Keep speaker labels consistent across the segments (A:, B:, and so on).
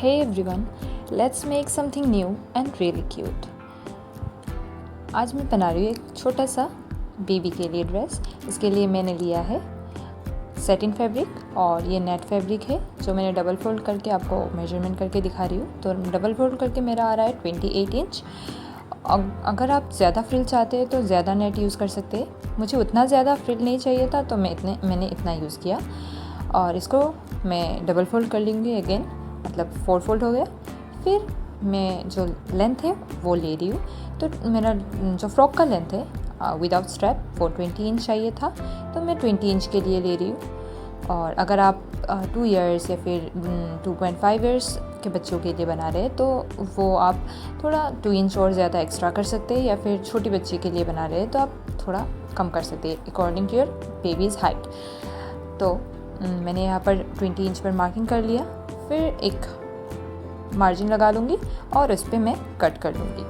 A: Hey everyone, let's make something new and really cute. आज मैं बना रही हूँ एक छोटा सा बेबी के लिए ड्रेस। इसके लिए मैंने लिया है सैटिन फैब्रिक और ये नेट फैब्रिक है जो मैंने डबल फोल्ड करके आपको मेजरमेंट करके दिखा रही हूँ। तो डबल फोल्ड करके मेरा आ रहा है 28 इंच। अगर आप ज़्यादा फ्रिल चाहते हैं तो ज़्यादा नेट यूज़ कर सकते हैं। मुझे उतना ज़्यादा फ्रिल नहीं चाहिए था तो मैंने इतना यूज़ किया और इसको मैं डबल फोल्ड कर लूँगी अगेन, मतलब 4 फोल्ड हो गया। फिर मैं जो लेंथ है वो ले रही हूँ। तो मेरा जो फ्रॉक का लेंथ है विदाउट स्ट्रैप वो 20 इंच चाहिए था, तो मैं 20 इंच के लिए ले रही हूँ। और अगर आप 2 इयर्स या फिर 2.5 इयर्स के बच्चों के लिए बना रहे हैं तो वो आप थोड़ा 2 इंच और ज़्यादा एक्स्ट्रा कर सकते हैं, या फिर छोटी बच्ची के लिए बना रहे हैं तो आप थोड़ा कम कर सकते हैं according to your baby's height. तो मैंने यहाँ पर 20 इंच पर मार्किंग कर लिया। फिर एक मार्जिन लगा लूँगी और उस पर मैं कट कर लूँगी।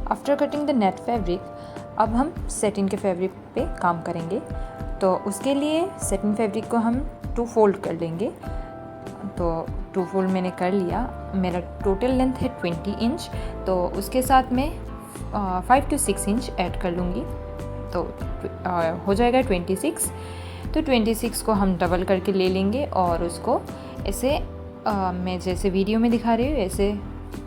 A: After cutting the net fabric अब हम सैटिन के फैब्रिक पे काम करेंगे। तो उसके लिए सैटिन फैब्रिक को हम 2 फोल्ड कर लेंगे। तो 2 फोल्ड मैंने कर लिया। मेरा टोटल लेंथ है 20 इंच, तो उसके साथ मैं 5 to 6 इंच ऐड कर लूँगी, तो हो जाएगा 26। तो 26 को हम डबल करके ले लेंगे और उसको ऐसे मैं जैसे वीडियो में दिखा रही हूँ ऐसे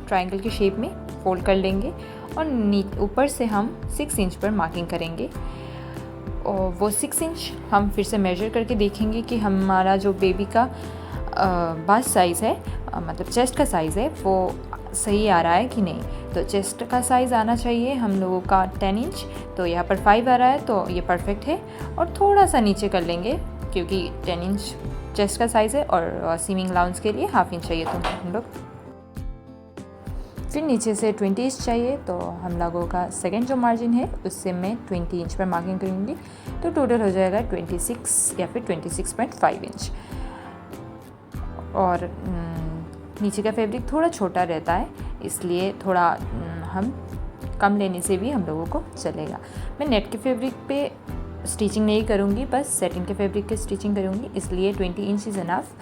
A: ट्रायंगल की शेप में फोल्ड कर लेंगे और ऊपर से हम 6 इंच पर मार्किंग करेंगे। और वो 6 इंच हम फिर से मेजर करके देखेंगे कि हमारा जो बेबी का बास्ट साइज़ है, मतलब चेस्ट का साइज़ है, वो सही आ रहा है कि नहीं। तो चेस्ट का साइज़ आना चाहिए हम लोगों का 10 इंच, तो यहाँ पर 5 आ रहा है तो ये परफेक्ट है। और थोड़ा सा नीचे कर लेंगे क्योंकि 10 इंच चेस्ट का साइज़ है और सीमिंग अलाउंस के लिए हाफ इंच चाहिए। तो हम लोग फिर नीचे से 20 इंच चाहिए, तो हम लोगों का सेकेंड जो मार्जिन है उससे मैं 20 इंच पर मार्किंग करूँगी। तो टोटल हो जाएगा 26 या फिर 26.5 इंच। और नीचे का फैब्रिक थोड़ा छोटा रहता है, इसलिए थोड़ा हम कम लेने से भी हम लोगों को चलेगा। मैं नेट के फैब्रिक पे स्टिचिंग नहीं करूँगी, बस सैटिन के फैब्रिक की स्टिचिंग करूँगी, इसलिए 20 इंच इज़ इनफ।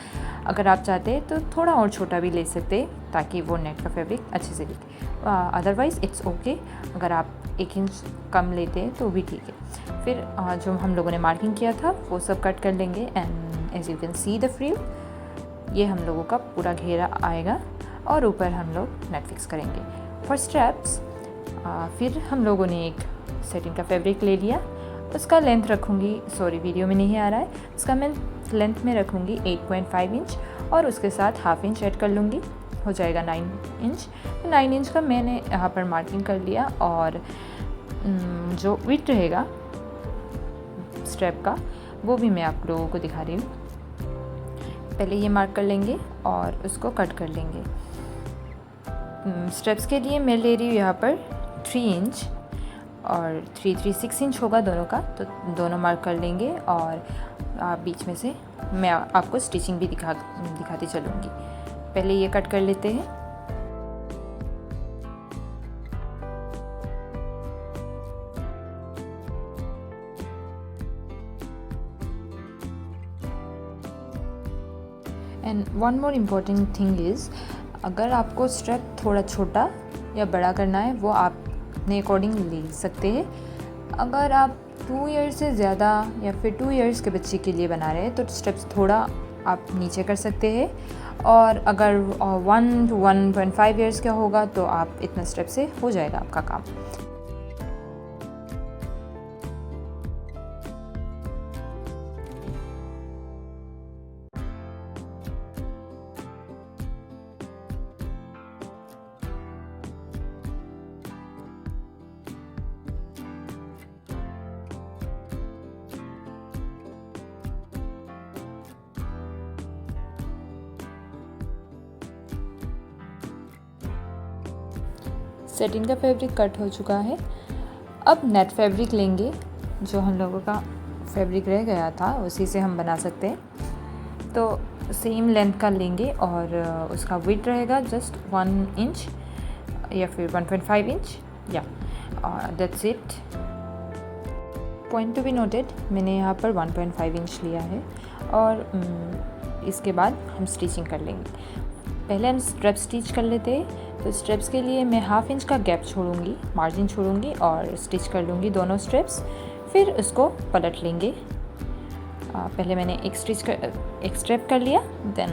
A: अगर आप चाहते हैं तो थोड़ा और छोटा भी ले सकते हैं ताकि वो नेट का फैब्रिक अच्छे से दिखे। अदरवाइज़ इट्स ओके, अगर आप 1 इंच कम लेते हैं तो भी ठीक है। फिर जो हम लोगों ने मार्किंग किया था वो सब कट कर लेंगे। And as you can see the frill, ये हम लोगों का पूरा घेरा आएगा और ऊपर हम लोग नेट फिक्स करेंगे। फॉर स्ट्रैप्स फिर हम लोगों ने एक सैटिन का फैब्रिक ले लिया, उसका लेंथ रखूँगी, सॉरी वीडियो में नहीं आ रहा है, उसका मैं लेंथ में रखूँगी 8.5 इंच और उसके साथ हाफ इंच ऐड कर लूँगी, हो जाएगा 9 इंच। तो 9 इंच का मैंने यहाँ पर मार्किंग कर लिया। और जो विड्थ रहेगा स्ट्रैप का वो भी मैं आप लोगों को दिखा रही हूँ। पहले ये मार्क कर लेंगे और उसको कट कर लेंगे। स्ट्रैप्स के लिए मैं ले रही हूँ यहाँ पर 3 इंच और 6 इंच होगा दोनों का, तो दोनों मार्क कर लेंगे। और बीच में से मैं आपको स्टिचिंग भी दिखाती चलूँगी। पहले ये कट कर लेते हैं। And one more important thing is, अगर आपको स्ट्रैप थोड़ा छोटा या बड़ा करना है वो आप अपने अकॉर्डिंग ले सकते हैं। अगर आप 2 ईयर्स से ज़्यादा या फिर 2 ईयर्स के बच्चे के लिए बना रहे हैं तो स्टेप्स थोड़ा आप नीचे कर सकते हैं। और अगर 1 to 1.5 ईयर्स का होगा तो आप इतना स्टेप से हो जाएगा आपका काम। सैटिन का फैब्रिक कट हो चुका है। अब नेट फैब्रिक लेंगे, जो हम लोगों का फैब्रिक रह गया था उसी से हम बना सकते हैं। तो सेम लेंथ का लेंगे और उसका विड्थ रहेगा जस्ट 1 इंच या फिर 1.5 इंच या that's it. Point to be noted, मैंने यहाँ पर 1.5 इंच लिया है और इसके बाद हम स्टिचिंग कर लेंगे। पहले हम स्ट्रेप स्टिच कर लेते हैं, तो स्ट्रेप्स के लिए मैं 1/2 इंच का गैप छोड़ूंगी, मार्जिन छोड़ूंगी और स्टिच कर लूँगी दोनों स्ट्रेप्स। फिर उसको पलट लेंगे। पहले मैंने एक स्ट्रेप कर लिया, देन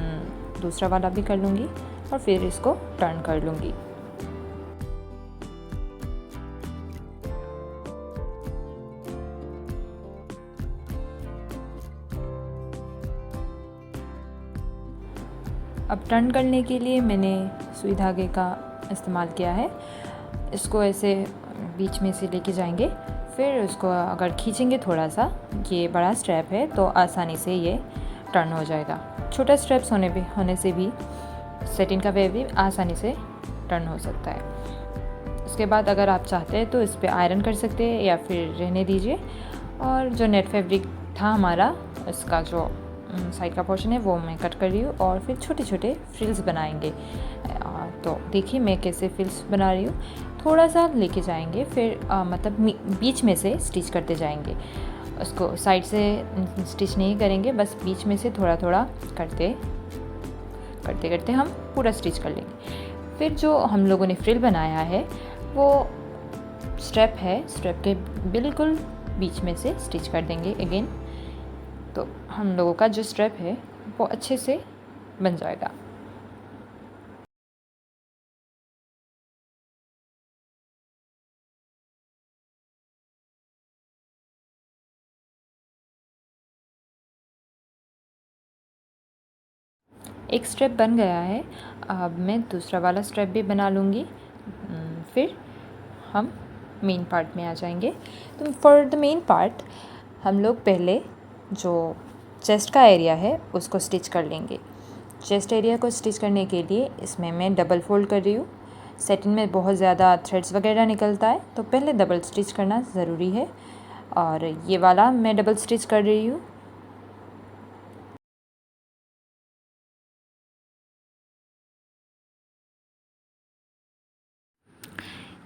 A: दूसरा वाला भी कर लूँगी और फिर इसको टर्न कर लूँगी। अब टर्न करने के लिए मैंने सुई धागे का इस्तेमाल किया है। इसको ऐसे बीच में से लेके जाएंगे, फिर उसको अगर खींचेंगे थोड़ा सा, ये बड़ा स्ट्रैप है तो आसानी से ये टर्न हो जाएगा। छोटा स्ट्रैप्स होने से भी सेटिन का वेव भी आसानी से टर्न हो सकता है। उसके बाद अगर आप चाहते हैं तो इस पर आयरन कर सकते हैं या फिर रहने दीजिए। और जो नेट फैब्रिक था हमारा, इसका जो साइड का पोर्शन है वो मैं कट कर रही हूँ और फिर छोटे छोटे फ्रिल्स बनाएंगे। तो देखिए मैं कैसे फ्रिल्स बना रही हूँ। थोड़ा सा लेके जाएंगे, फिर मतलब बीच में से स्टिच करते जाएंगे। उसको साइड से स्टिच नहीं करेंगे, बस बीच में से थोड़ा थोड़ा करते करते हम पूरा स्टिच कर लेंगे। फिर जो हम लोगों ने फ्रिल बनाया है वो स्ट्रेप है, स्ट्रेप के बिल्कुल बीच में से स्टिच कर देंगे अगेन। तो हम लोगों का जो स्ट्रेप है वो अच्छे से बन जाएगा। एक स्ट्रेप बन गया है, अब मैं दूसरा वाला स्ट्रेप भी बना लूँगी। फिर हम मेन पार्ट में आ जाएंगे। तो फॉर द मेन पार्ट हम लोग पहले जो चेस्ट का एरिया है उसको स्टिच कर लेंगे। चेस्ट एरिया को स्टिच करने के लिए इसमें मैं डबल फोल्ड कर रही हूँ। सेटिन में बहुत ज़्यादा थ्रेड्स वगैरह निकलता है, तो पहले डबल स्टिच करना ज़रूरी है और ये वाला मैं डबल स्टिच कर रही हूँ।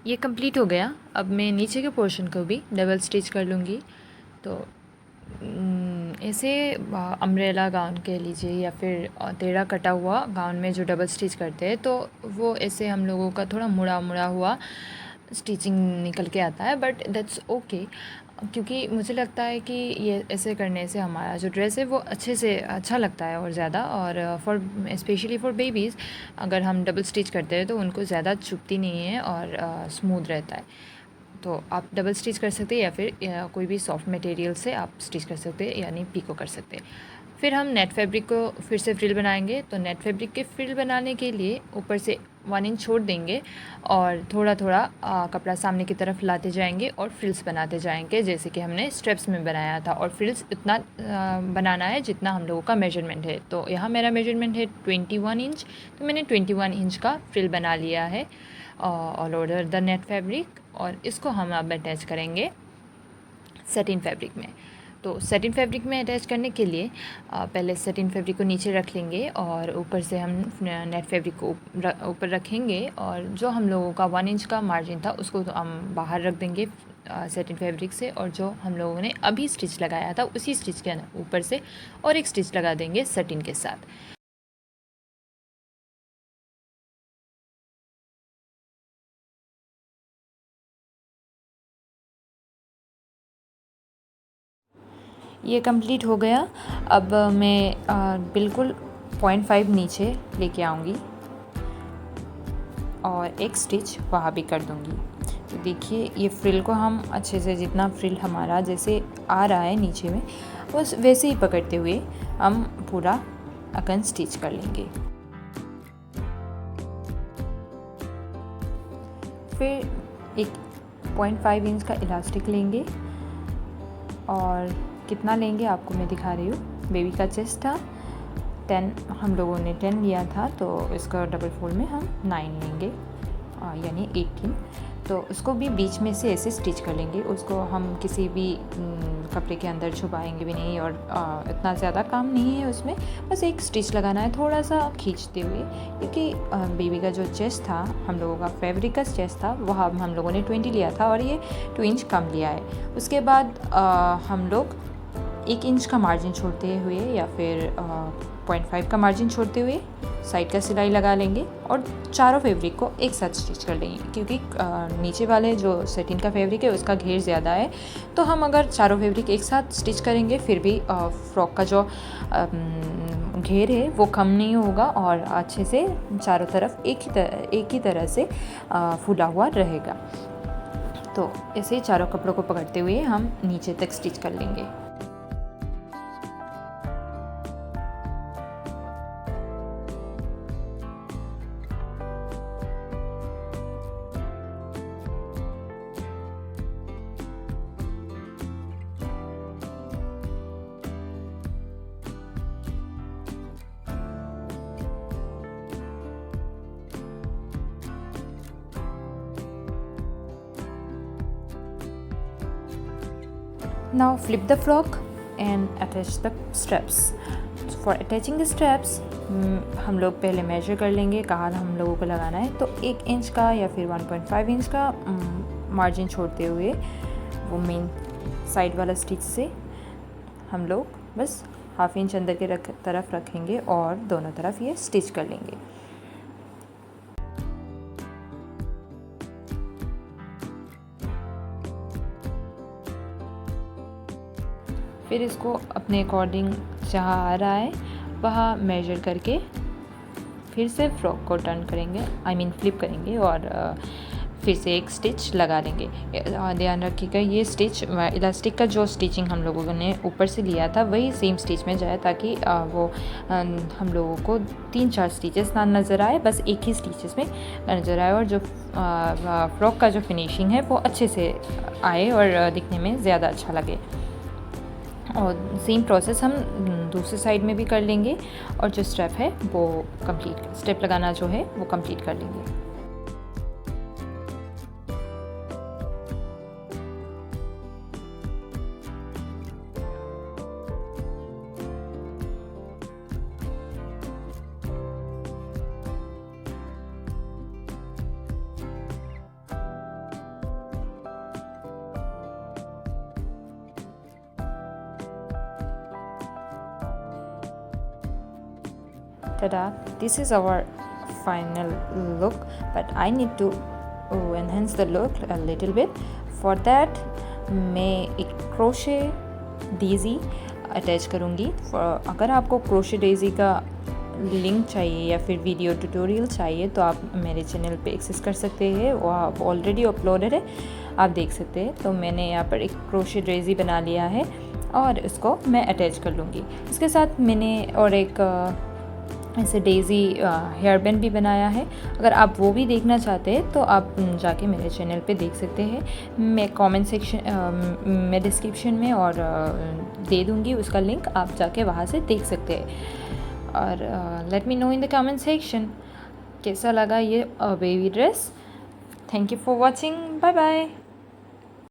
A: ये कंप्लीट हो गया। अब मैं नीचे के पोर्शन को भी डबल स्टिच कर लूँगी। तो ऐसे अम्ब्रेला गाउन कह लीजिए या फिर टेढ़ा कटा हुआ गाउन में जो डबल स्टिच करते हैं, तो वो ऐसे हम लोगों का थोड़ा मुड़ा मुड़ा हुआ स्टिचिंग निकल के आता है, बट दैट्स ओके, क्योंकि मुझे लगता है कि ये ऐसे करने से हमारा जो ड्रेस है वो अच्छे से अच्छा लगता है और ज़्यादा। और फॉर स्पेशली फॉर बेबीज़ अगर हम डबल स्टिच करते हैं तो उनको ज़्यादा चुभती नहीं है और स्मूथ रहता है। तो आप डबल स्टिच कर सकते हैं या फिर कोई भी सॉफ्ट मटेरियल से आप स्टिच कर सकते हैं, यानी पीको कर सकते हैं। फिर हम नेट फैब्रिक को फिर से फ्रिल बनाएंगे। तो नेट फैब्रिक के फ्रिल बनाने के लिए ऊपर से 1 इंच छोड़ देंगे और थोड़ा थोड़ा कपड़ा सामने की तरफ लाते जाएंगे और फ्रिल्स बनाते जाएंगे, जैसे कि हमने स्ट्रेप्स में बनाया था। और फ्रिल्स इतना बनाना है जितना हम लोगों का मेजरमेंट है। तो यहाँ मेरा मेजरमेंट है 21 इंच, तो मैंने 21 इंच का फ्रिल बना लिया है all over the net fabric. और इसको हम अब अटैच करेंगे सेटिन फैब्रिक में। तो सेटिन फैब्रिक में अटैच करने के लिए पहले सेटिन फैब्रिक को नीचे रख लेंगे और ऊपर से हम नेट फैब्रिक को ऊपर रखेंगे। और जो हम लोगों का 1 इंच का मार्जिन था उसको तो हम बाहर रख देंगे सेटिन फैब्रिक से, और जो हम लोगों ने अभी स्टिच लगाया था उसी स्टिच के ऊपर से और एक स्टिच लगा देंगे सेटिन के साथ। ये कंप्लीट हो गया। अब मैं बिल्कुल 0.5 नीचे लेके आऊँगी और एक स्टिच वहाँ भी कर दूँगी। तो देखिए ये फ्रिल को हम अच्छे से, जितना फ्रिल हमारा जैसे आ रहा है नीचे में, उस वैसे ही पकड़ते हुए हम पूरा अगन स्टिच कर लेंगे। फिर एक 0.5 इंच का इलास्टिक लेंगे और कितना लेंगे आपको मैं दिखा रही हूँ। बेबी का चेस्ट था 10, हम लोगों ने 10 लिया था, तो इसका डबल फोल्ड में हम 9 लेंगे यानी 18। तो उसको भी बीच में से ऐसे स्टिच कर लेंगे। उसको हम किसी भी कपड़े के अंदर छुपाएंगे भी नहीं और इतना ज़्यादा काम नहीं है उसमें, बस एक स्टिच लगाना है थोड़ा सा खींचते हुए, क्योंकि बेबी का जो चेस्ट था, हम लोगों का फैब्रिक का चेस्ट था, वह हम लोगों ने 20 लिया था और ये 2 इंच कम लिया है। उसके बाद हम लोग 1 इंच का मार्जिन छोड़ते हुए या फिर 0.5 का मार्जिन छोड़ते हुए साइड का सिलाई लगा लेंगे और चारों फैब्रिक को एक साथ स्टिच कर लेंगे, क्योंकि नीचे वाले जो सेटिन का फैब्रिक है उसका घेर ज़्यादा है। तो हम अगर चारों फैब्रिक एक साथ स्टिच करेंगे फिर भी फ्रॉक का जो घेर है वो कम नहीं होगा और अच्छे से चारों तरफ एक ही तरह से फूला हुआ रहेगा। तो ऐसे चारों कपड़ों को पकड़ते हुए हम नीचे तक स्टिच कर लेंगे। Now flip the frock and attach the straps. For attaching the straps, हम लोग पहले मेजर कर लेंगे कहाँ हम लोगों को लगाना है। तो 1 इंच का या फिर 1.5 इंच का मार्जिन छोड़ते हुए वो मेन साइड वाला स्टिच से हम लोग बस ½ इंच अंदर के तरफ रखेंगे और दोनों तरफ ये स्टिच कर लेंगे। फिर इसको अपने अकॉर्डिंग जहाँ आ रहा है वहाँ मेजर करके फिर से फ्रॉक को टर्न करेंगे, फ्लिप करेंगे और फिर से एक स्टिच लगा देंगे। ध्यान रखिएगा ये स्टिच इलास्टिक का जो स्टिचिंग हम लोगों ने ऊपर से लिया था वही सेम स्टिच में जाए, ताकि वो हम लोगों को 3-4 स्टिचेस ना नज़र आए, बस एक ही स्टिचेस में नज़र आए और जो फ्रॉक का जो फिनिशिंग है वो अच्छे से आए और दिखने में ज़्यादा अच्छा लगे। और सेम प्रोसेस हम दूसरी साइड में भी कर लेंगे और जो स्टेप है वो स्टेप लगाना जो है वो कंप्लीट कर लेंगे। Ta-da! This is our final look, but I need to enhance the look a little bit. For that मैं एक क्रोशे डेज़ी अटैच करूँगी। अगर आपको क्रोशे डेज़ी का लिंक चाहिए या फिर वीडियो ट्यूटोरियल चाहिए तो आप मेरे चैनल पे एक्सेस कर सकते हैं, वो आप ऑलरेडी अपलोडेड है, आप देख सकते हैं। तो मैंने यहाँ पर एक क्रोशे डेज़ी बना लिया है और इसको मैं अटैच कर लूँगी। इसके साथ मैंने और एक ऐसे डेज़ी हेयर बैंड भी बनाया है। अगर आप वो भी देखना चाहते हैं तो आप जाके मेरे चैनल पे देख सकते हैं। मैं कमेंट सेक्शन मैं डिस्क्रिप्शन में और दे दूँगी उसका लिंक, आप जाके वहाँ से देख सकते हैं। और let me know in the comment section कैसा लगा ये baby dress. Thank you for watching, bye bye.